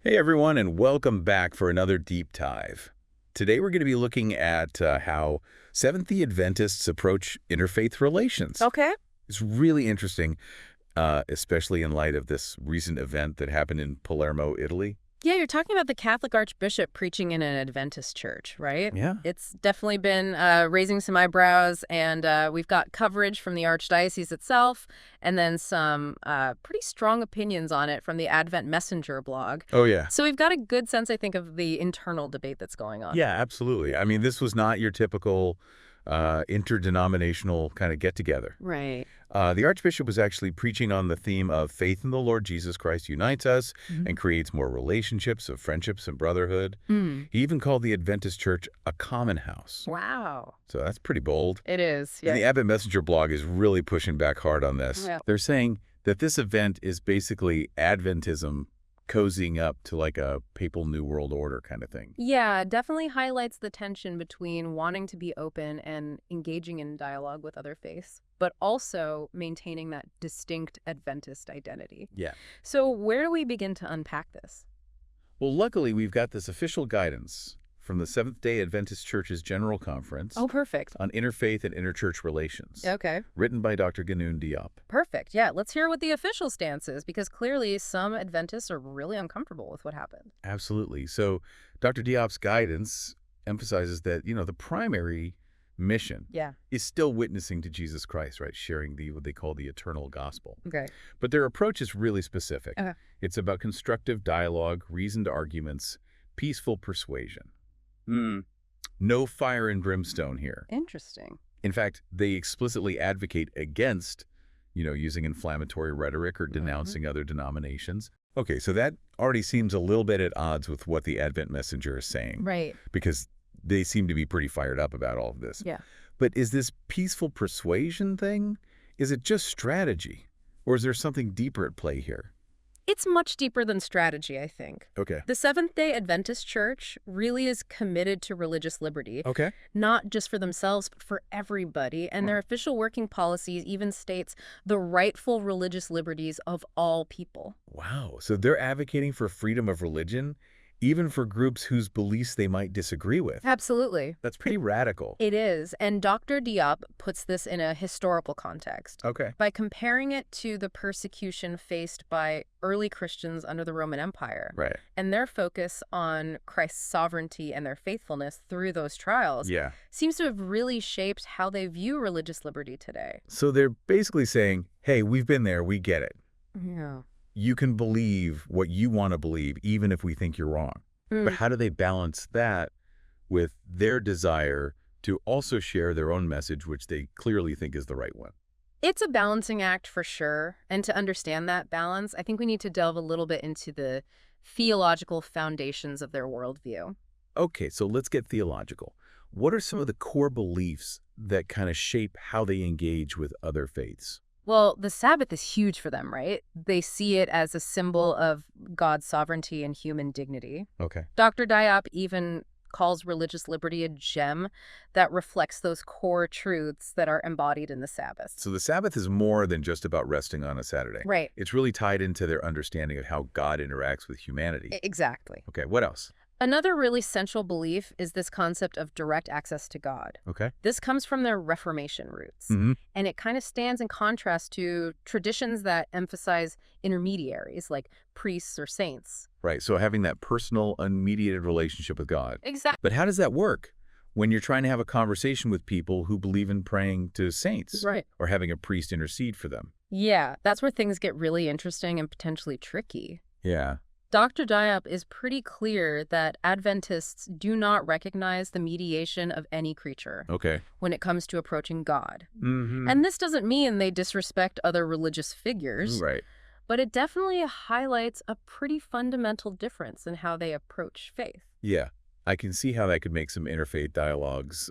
Hey everyone, and welcome back for another deep dive. Today we're going to be looking at how Seventh-day Adventists approach interfaith relations. Okay. It's really interesting, especially in light of this recent event that happened in Palermo, Italy. Yeah, you're talking about the Catholic Archbishop preaching in an Adventist church, right? Yeah. It's definitely been raising some eyebrows, and we've got coverage from the Archdiocese itself, and then some pretty strong opinions on it from the Advent Messenger blog. Oh, yeah. So we've got a good sense, I think, of the internal debate that's going on. Yeah, absolutely. I mean, this was not your typical interdenominational kind of get-together. Right. The Archbishop was actually preaching on the theme of faith in the Lord Jesus Christ unites us and creates more relationships of friendships and brotherhood. He even called the Adventist church a common house. Wow. So that's pretty bold. It is. Yeah. And the Advent Messenger blog is really pushing back hard on this. Yeah. They're saying that this event is basically Adventism cozying up to like a papal New World Order kind of thing. Yeah, it definitely highlights the tension between wanting to be open and engaging in dialogue with other faiths, but also maintaining that distinct Adventist identity. Yeah. So where do we begin to unpack this? Well, luckily, we've got this official guidance from the Seventh-day Adventist Church's General Conference Oh, perfect. on interfaith and interchurch relations, Okay. written by Dr. Ganoon Diop. Perfect. Yeah, let's hear what the official stance is, because clearly some Adventists are really uncomfortable with what happened. Absolutely. So Dr. Diop's guidance emphasizes that, the primary mission Yeah. is still witnessing to Jesus Christ, right? Sharing what they call the eternal gospel. Okay. But their approach is really specific. Okay. It's about constructive dialogue, reasoned arguments, peaceful persuasion. No fire and brimstone here. Interesting. In fact, they explicitly advocate against, using inflammatory rhetoric or denouncing other denominations. Okay, so that already seems a little bit at odds with what the Advent Messenger is saying. Right. Because they seem to be pretty fired up about all of this. Yeah. But is this peaceful persuasion thing, is it just strategy? Or is there something deeper at play here? It's much deeper than strategy, I think. Okay. The Seventh-day Adventist Church really is committed to religious liberty, Okay. not just for themselves, but for everybody. And their official working policies even states the rightful religious liberties of all people. Wow. So they're advocating for freedom of religion, even for groups whose beliefs they might disagree with. Absolutely. That's pretty radical. It is. And Dr. Diop puts this in a historical context Okay. by comparing it to the persecution faced by early Christians under the Roman Empire. Right. And their focus on Christ's sovereignty and their faithfulness through those trials Yeah. seems to have really shaped how they view religious liberty today. So they're basically saying, hey, we've been there, we get it. Yeah. You can believe what you want to believe, even if we think you're wrong. But how do they balance that with their desire to also share their own message, which they clearly think is the right one? It's a balancing act for sure. And to understand that balance, I think we need to delve a little bit into the theological foundations of their worldview. Okay, so let's get theological. What are some of the core beliefs that kind of shape how they engage with other faiths? Well, the Sabbath is huge for them, right? They see it as a symbol of God's sovereignty and human dignity. Okay. Dr. Diop even calls religious liberty a gem that reflects those core truths that are embodied in the Sabbath. So the Sabbath is more than just about resting on a Saturday. Right. It's really tied into their understanding of how God interacts with humanity. Exactly. Okay, what else? Another really central belief is this concept of direct access to God. Okay. This comes from their Reformation roots, and it kind of stands in contrast to traditions that emphasize intermediaries like priests or saints. Right, so having that personal, unmediated relationship with God. Exactly. But how does that work when you're trying to have a conversation with people who believe in praying to saints? Right. Or having a priest intercede for them? Yeah, that's where things get really interesting and potentially tricky. Yeah. Dr. Diop is pretty clear that Adventists do not recognize the mediation of any creature Okay. when it comes to approaching God. Mm-hmm. And this doesn't mean they disrespect other religious figures, Right. but it definitely highlights a pretty fundamental difference in how they approach faith. Yeah. I can see how that could make some interfaith dialogues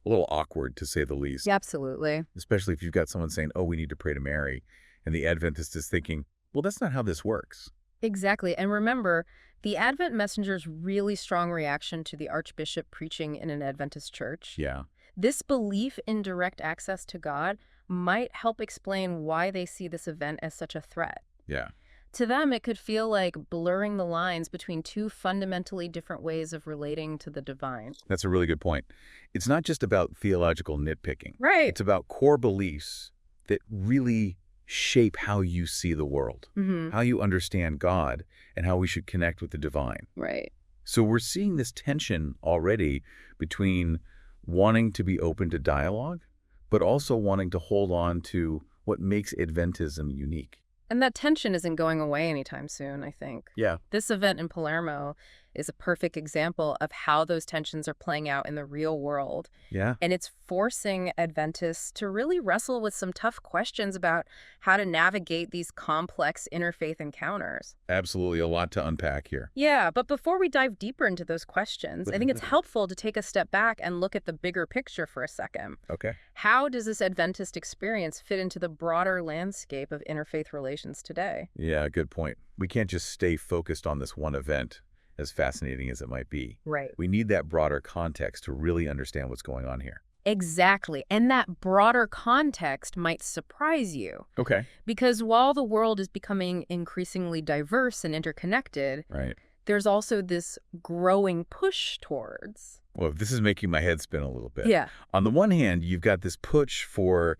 a little awkward, to say the least. Yeah, absolutely. Especially if you've got someone saying, oh, we need to pray to Mary, and the Adventist is thinking, well, that's not how this works. Exactly. And remember, the Advent Messenger's really strong reaction to the Archbishop preaching in an Adventist church. Yeah. This belief in direct access to God might help explain why they see this event as such a threat. Yeah. To them, it could feel like blurring the lines between two fundamentally different ways of relating to the divine. That's a really good point. It's not just about theological nitpicking. Right. It's about core beliefs that really shape how you see the world, how you understand God, and how we should connect with the divine. Right. So we're seeing this tension already between wanting to be open to dialogue, but also wanting to hold on to what makes Adventism unique. And that tension isn't going away anytime soon, I think. Yeah. This event in Palermo is a perfect example of how those tensions are playing out in the real world. Yeah. And it's forcing Adventists to really wrestle with some tough questions about how to navigate these complex interfaith encounters. Absolutely. A lot to unpack here. Yeah, but before we dive deeper into those questions, I think it's helpful to take a step back and look at the bigger picture for a second. Okay. How does this Adventist experience fit into the broader landscape of interfaith relations today? Yeah, good point. We can't just stay focused on this one event, as fascinating as it might be. Right. We need that broader context to really understand what's going on here. Exactly. And that broader context might surprise you. Okay. Because while the world is becoming increasingly diverse and interconnected, Right. there's also this growing push towards... Well, this is making my head spin a little bit. Yeah. On the one hand, you've got this push for,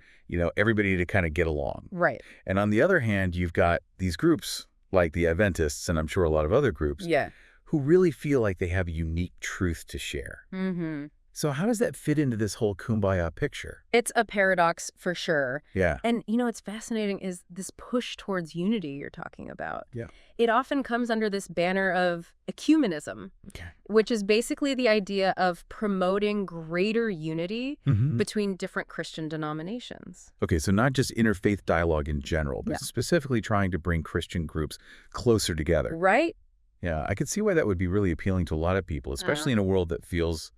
everybody to kind of get along. Right. And on the other hand, you've got these groups like the Adventists, and I'm sure a lot of other groups, Yeah. who really feel like they have a unique truth to share. Mm-hmm. So how does that fit into this whole kumbaya picture? It's a paradox for sure. Yeah. And, what's fascinating is this push towards unity you're talking about. Yeah. It often comes under this banner of ecumenism, Okay. which is basically the idea of promoting greater unity between different Christian denominations. Okay, so not just interfaith dialogue in general, but Yeah. specifically trying to bring Christian groups closer together. Right? Yeah, I could see why that would be really appealing to a lot of people, especially in a world that feels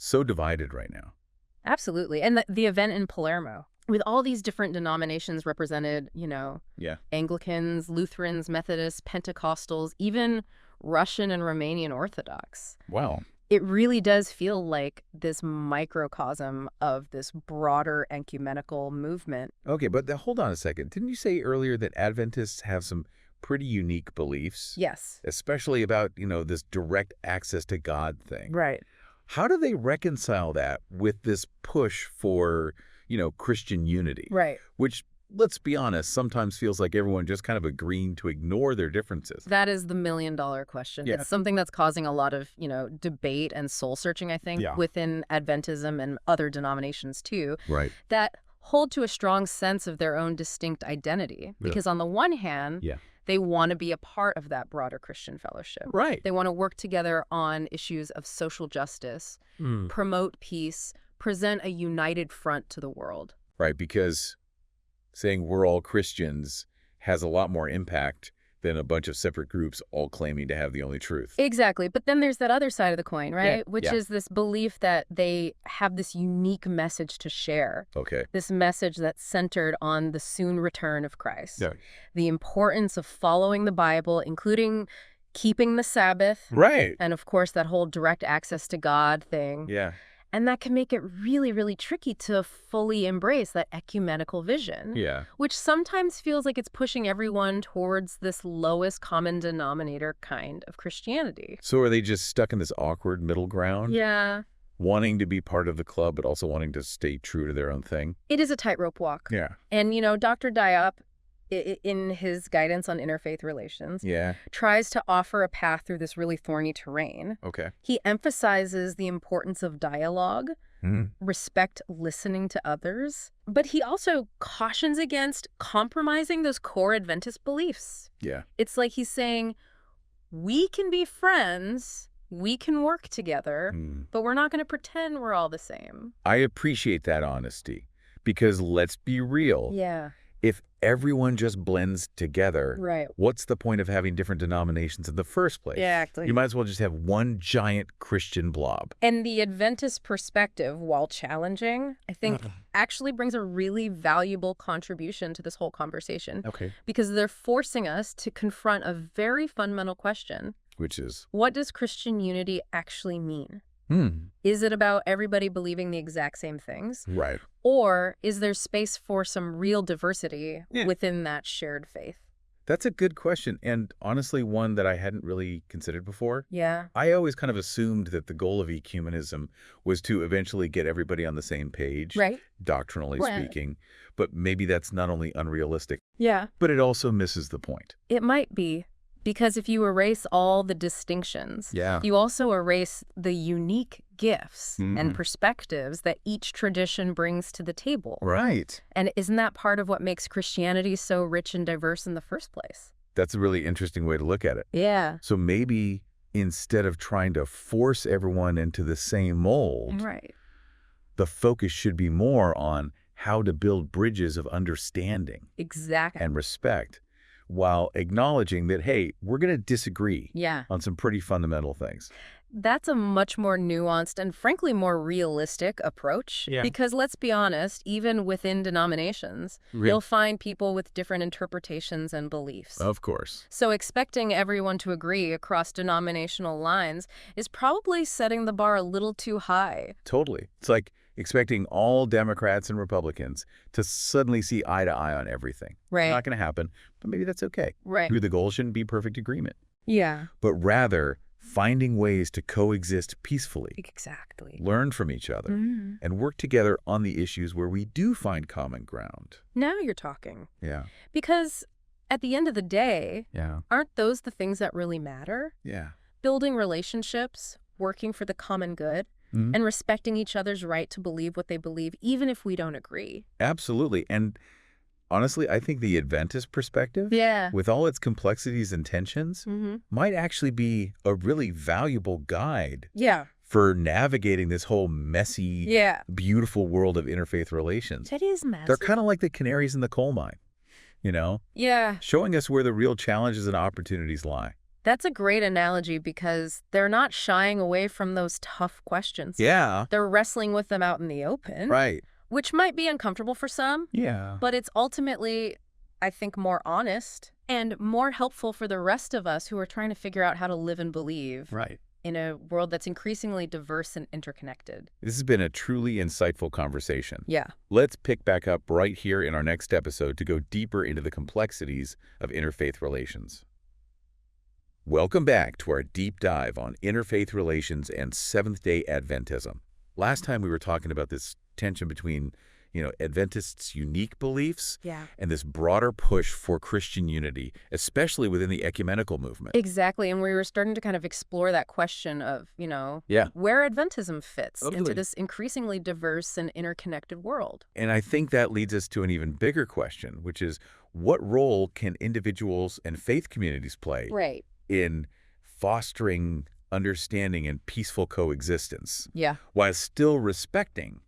so divided right now. Absolutely. And the event in Palermo, with all these different denominations represented, Yeah. Anglicans, Lutherans, Methodists, Pentecostals, even Russian and Romanian Orthodox. Wow. It really does feel like this microcosm of this broader ecumenical movement. Okay, but hold on a second. Didn't you say earlier that Adventists have some pretty unique beliefs? Yes. Especially about, this direct access to God thing. Right. How do they reconcile that with this push for, Christian unity? Right. Which, let's be honest, sometimes feels like everyone just kind of agreeing to ignore their differences. That is the million-dollar question. Yeah. It's something that's causing a lot of, debate and soul-searching, I think, Yeah. within Adventism and other denominations too, Right. that hold to a strong sense of their own distinct identity. Because on the one hand, Yeah. they want to be a part of that broader Christian fellowship. Right. They want to work together on issues of social justice, promote peace, present a united front to the world. Right, because saying we're all Christians has a lot more impact than a bunch of separate groups all claiming to have the only truth. Exactly. But then there's that other side of the coin, right? Yeah, Which yeah. is this belief that they have this unique message to share. Okay. This message that's centered on the soon return of Christ. Yeah. The importance of following the Bible, including keeping the Sabbath. Right. And of course, that whole direct access to God thing. Yeah. And that can make it really, really tricky to fully embrace that ecumenical vision. Yeah. Which sometimes feels like it's pushing everyone towards this lowest common denominator kind of Christianity. So are they just stuck in this awkward middle ground? Yeah. Wanting to be part of the club, but also wanting to stay true to their own thing? It is a tightrope walk. Yeah. And, Dr. Diop, in his guidance on interfaith relations, Yeah. tries to offer a path through this really thorny terrain. Okay. He emphasizes the importance of dialogue, respect listening to others, but he also cautions against compromising those core Adventist beliefs. Yeah. It's like he's saying, we can be friends, we can work together, but we're not going to pretend we're all the same. I appreciate that honesty because let's be real. Yeah. If everyone just blends together, Right. what's the point of having different denominations in the first place? Exactly. You might as well just have one giant Christian blob. And the Adventist perspective, while challenging, I think actually brings a really valuable contribution to this whole conversation. Okay. Because they're forcing us to confront a very fundamental question. Which is? What does Christian unity actually mean? Is it about everybody believing the exact same things? Right. Or is there space for some real diversity within that shared faith? That's a good question, and honestly, one that I hadn't really considered before. Yeah. I always kind of assumed that the goal of ecumenism was to eventually get everybody on the same page, Right. doctrinally Right. speaking, but maybe that's not only unrealistic, Yeah. but it also misses the point. It might be. Because if you erase all the distinctions, Yeah. you also erase the unique gifts Mhm. and perspectives that each tradition brings to the table. Right. And isn't that part of what makes Christianity so rich and diverse in the first place? That's a really interesting way to look at it. Yeah. So maybe instead of trying to force everyone into the same mold, Right. the focus should be more on how to build bridges of understanding Exactly. and respect while acknowledging that, hey, we're going to disagree Yeah. on some pretty fundamental things. That's a much more nuanced and frankly more realistic approach. Yeah. Because let's be honest, even within denominations, Re- you'll find people with different interpretations and beliefs. Of course. So expecting everyone to agree across denominational lines is probably setting the bar a little too high. Totally. It's like expecting all Democrats and Republicans to suddenly see eye to eye on everything. Right. Not going to happen, but maybe that's okay. Right. The goal shouldn't be perfect agreement, Yeah. but rather finding ways to coexist peacefully, Exactly. learn from each other, and work together on the issues where we do find common ground. Now you're talking. Yeah. Because at the end of the day, Yeah. aren't those the things that really matter? Yeah. Building relationships, working for the common good, Mhm. and respecting each other's right to believe what they believe, even if we don't agree. Absolutely. And honestly, I think the Adventist perspective, Yeah. with all its complexities and tensions, might actually be a really valuable guide Yeah. for navigating this whole messy, Yeah. beautiful world of interfaith relations. That is massive. They're kind of like the canaries in the coal mine, you know, Yeah. showing us where the real challenges and opportunities lie. That's a great analogy because they're not shying away from those tough questions. Yeah. They're wrestling with them out in the open, Right. which might be uncomfortable for some, Yeah. but it's ultimately, I think, more honest and more helpful for the rest of us who are trying to figure out how to live and believe Right. in a world that's increasingly diverse and interconnected. This has been a truly insightful conversation. Yeah. Let's pick back up right here in our next episode to go deeper into the complexities of interfaith relations. Welcome back to our deep dive on interfaith relations and Seventh-day Adventism. Last time we were talking about this tension between, Adventists' unique beliefs and this broader push for Christian unity, especially within the ecumenical movement. Exactly. And we were starting to kind of explore that question of, where Adventism fits Totally. into this increasingly diverse and interconnected world. And I think that leads us to an even bigger question, which is what role can individuals and faith communities play Right. in fostering understanding and peaceful coexistence Yeah. while still respecting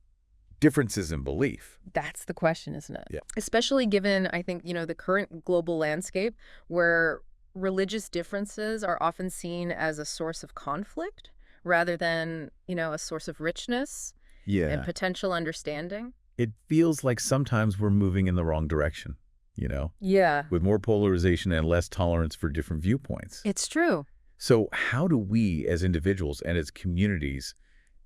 differences in belief? That's the question, isn't it? Yeah. Especially given, I think, the current global landscape where religious differences are often seen as a source of conflict rather than, a source of richness and potential understanding. It feels like sometimes we're moving in the wrong direction, Yeah. with more polarization and less tolerance for different viewpoints. It's true. So how do we as individuals and as communities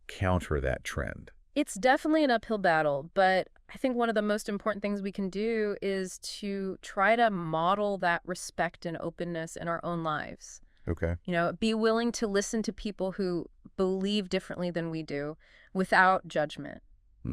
counter that trend? It's definitely an uphill battle, but I think one of the most important things we can do is to try to model that respect and openness in our own lives. Okay. Be willing to listen to people who believe differently than we do without judgment,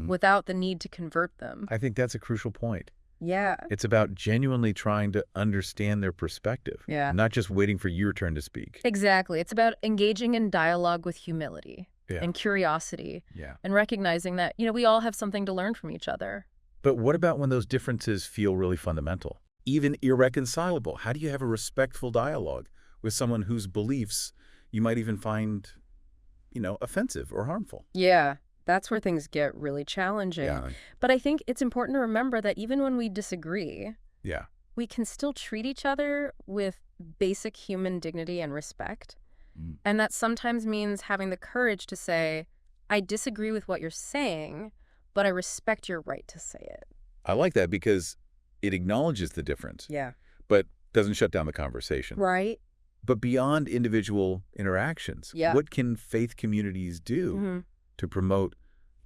without the need to convert them. I think that's a crucial point. Yeah. It's about genuinely trying to understand their perspective, Yeah. not just waiting for your turn to speak. Exactly. It's about engaging in dialogue with humility and curiosity and recognizing that, we all have something to learn from each other. But what about when those differences feel really fundamental, even irreconcilable? How do you have a respectful dialogue with someone whose beliefs you might even find, offensive or harmful? Yeah. That's where things get really challenging. Yeah. But I think it's important to remember that even when we disagree, Yeah. we can still treat each other with basic human dignity and respect. And that sometimes means having the courage to say, I disagree with what you're saying, but I respect your right to say it. I like that because it acknowledges the difference, Yeah. but doesn't shut down the conversation. Right? But beyond individual interactions, Yeah. what can faith communities do to promote,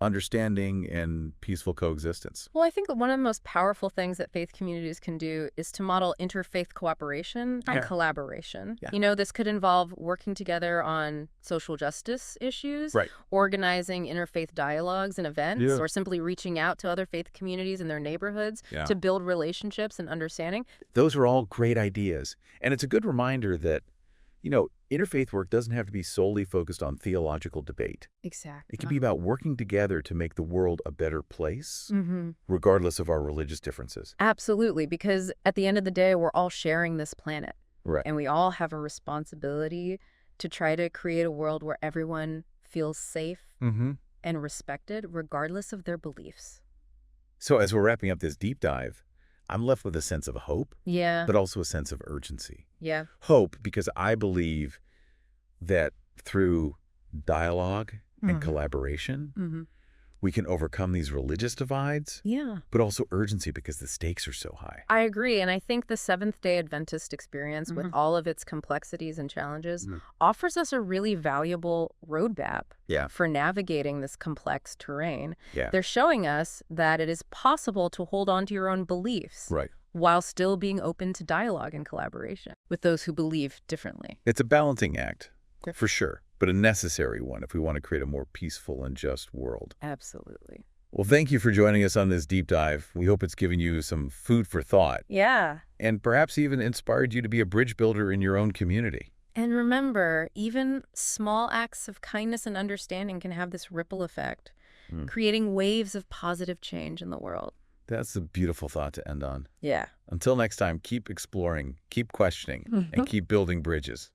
understanding and peaceful coexistence. Well, I think that one of the most powerful things that faith communities can do is to model interfaith cooperation and collaboration. Yeah. You know, this could involve working together on social justice issues, Right. organizing interfaith dialogues and events, or simply reaching out to other faith communities in their neighborhoods to build relationships and understanding. Those are all great ideas. And it's a good reminder that, interfaith work doesn't have to be solely focused on theological debate. Exactly. It can be about working together to make the world a better place, regardless of our religious differences. Absolutely, because at the end of the day, we're all sharing this planet. Right. And we all have a responsibility to try to create a world where everyone feels safe and respected, regardless of their beliefs. So as we're wrapping up this deep dive, I'm left with a sense of hope, Yeah. but also a sense of urgency. Yeah. Hope, because I believe that through dialogue and collaboration, we can overcome these religious divides, Yeah. but also urgency because the stakes are so high. I agree. And I think the Seventh-day Adventist experience, with all of its complexities and challenges, offers us a really valuable roadmap for navigating this complex terrain. Yeah. They're showing us that it is possible to hold on to your own beliefs Right. while still being open to dialogue and collaboration with those who believe differently. It's a balancing act, for sure, but a necessary one if we want to create a more peaceful and just world. Absolutely. Well, thank you for joining us on this deep dive. We hope it's given you some food for thought Yeah. and perhaps even inspired you to be a bridge builder in your own community. And remember, even small acts of kindness and understanding can have this ripple effect, creating waves of positive change in the world. That's a beautiful thought to end on. Yeah. Until next time, keep exploring, keep questioning, and keep building bridges.